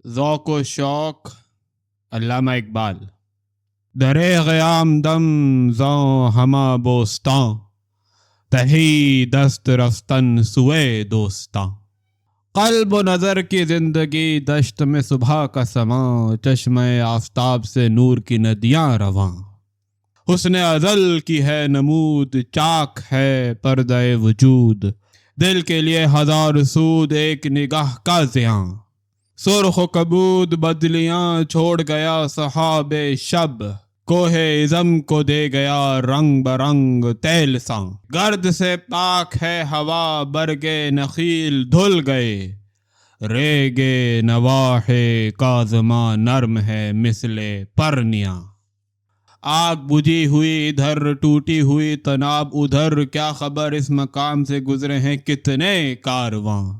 ذوق و شوق علامہ اقبال۔ درے قیام دم زاں ہما بوستاں، تہی دست رفتن سوئے دوستاں۔ قلب و نظر کی زندگی دشت میں صبح کا سماں، چشمہ آفتاب سے نور کی ندیاں رواں۔ حسن ازل کی ہے نمود، چاک ہے پردہ وجود، دل کے لیے ہزار سود ایک نگاہ کا زیاں۔ سرخ و کبود بدلیاں چھوڑ گیا سحاب شب، کوہ عزم کو دے گیا رنگ برنگ تیل ساں۔ گرد سے پاک ہے ہوا، برگے نخیل دھل گئے، ریگ نواح کاظماں نرم ہے مثل پرنیاں۔ آگ بجھی ہوئی ادھر، ٹوٹی ہوئی طناب ادھر، کیا خبر اس مقام سے گزرے ہیں کتنے کارواں۔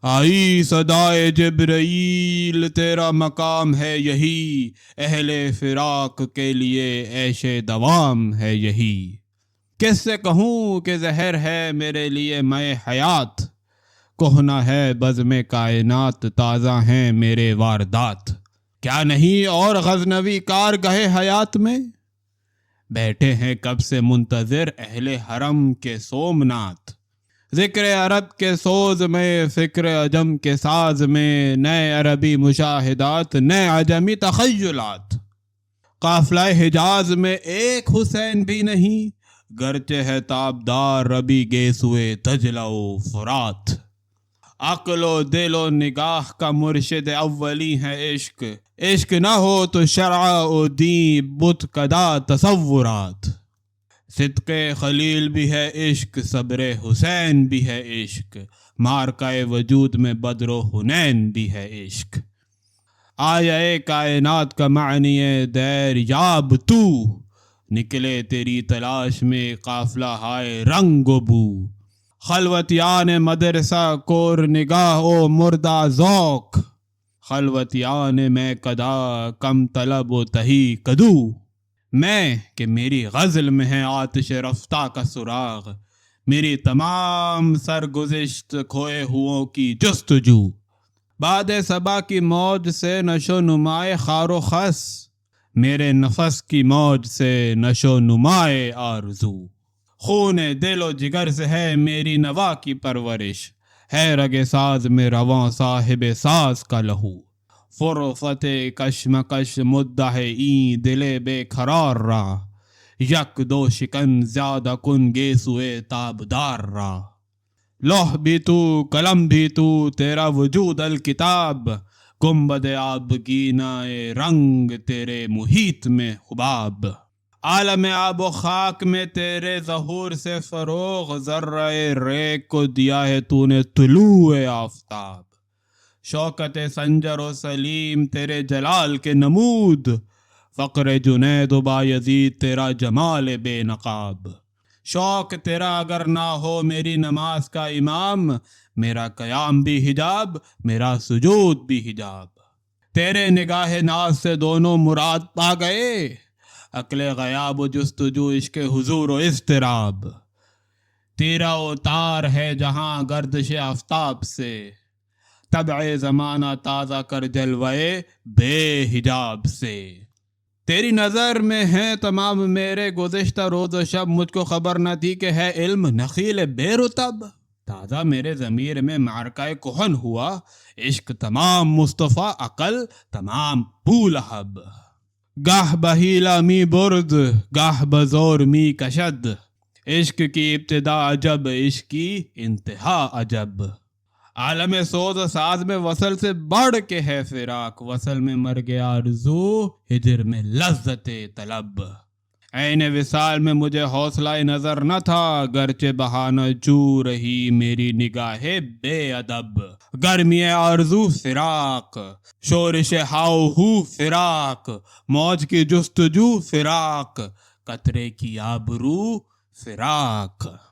آئی صدائے جبرائیل تیرا مقام ہے یہی، اہل فراق کے لیے عیش دوام ہے یہی۔ کس سے کہوں کہ زہر ہے میرے لیے مے حیات، کہنا ہے بزم کائنات تازہ ہیں میرے واردات۔ کیا نہیں اور غزنوی کارگاہ حیات میں، بیٹھے ہیں کب سے منتظر اہل حرم کے سومنات۔ ذکر عرب کے سوز میں، فکر عجم کے ساز میں، نئے عربی مشاہدات، نئے عجمی تخیلات۔ قافلہ حجاز میں ایک حسین بھی نہیں، گرچہ ہے تابدار ربی گیسوئے دجلہ و فرات۔ عقل و دل و نگاہ کا مرشد اولی ہے عشق، عشق نہ ہو تو شرع و دین بت کدا تصورات۔ صدق خلیل بھی ہے عشق، صبر حسین بھی ہے عشق، معرکہ وجود میں بدر و حنین بھی ہے عشق۔ آیہ کائنات کا معنی دیر یاب تو، نکلے تیری تلاش میں قافلہ ہائے رنگ و بو۔ خلوتیان مدرسہ کور نگاہ و مردہ ذوق، خلوتیان میں کدا کم طلب و تہی کدو۔ میں کہ میری غزل میں ہے آتش رفتہ کا سراغ، میری تمام سرگزشت کھوئے ہوں کی جستجو۔ باد صبا کی موج سے نشو نمائے خار و خس، میرے نفس کی موج سے نشو نمائے آرزو۔ خون دل و جگر سے ہے میری نوا کی پرورش، ہے رگ ساز میں رواں صاحب ساز کا لہو۔ فرصت کشمکش مدح این دل بے قرار را، یک دو شکن زیادہ کن گیسوئے تابدار را۔ لوح بھی تو قلم بھی تو، تیرا وجود الکتاب، گنبد آبگینہ رنگ تیرے محیط میں حباب۔ عالم آب و خاک میں تیرے ظہور سے فروغ، ذرہ ریگ کو دیا ہے تو نے طلوع آفتاب۔ شوکت سنجر و سلیم تیرے جلال کے نمود، فقر جنید و بایزید تیرا جمال بے نقاب۔ شوق تیرا اگر نہ ہو میری نماز کا امام، میرا قیام بھی حجاب میرا سجود بھی حجاب۔ تیرے نگاہ ناز سے دونوں مراد پا گئے، عقل غیاب و جستجو عشق حضور و اضطراب۔ تیرا اتار ہے جہاں گردش آفتاب سے، طبع زمانہ تازہ کر جلوے بے حجاب سے۔ تیری نظر میں ہے تمام میرے گزشتہ روز و شب، مجھ کو خبر نہ تھی کہ ہے علم نخیل بے رطب۔ تازہ میرے ضمیر میں معرکہ کہن ہوا، عشق تمام مصطفیٰ عقل تمام بولہب۔ گاہ بہیلا می برد گاہ بزور می کشد، عشق کی ابتدا عجب عشق کی انتہا عجب۔ عالم سوز و ساز میں وصل سے بڑھ کے ہے فراق، وصل میں مر گیا آرزو ہجر میں لذت طلب۔ عین وصال میں مجھے حوصلہ نظر نہ تھا، گرچہ بہانہ جو رہی میری نگاہ بے ادب۔ گرمی آرزو فراق، شورش ہاؤ ہو فراق، موج کی جستجو فراق، قطرے کی آبرو فراق۔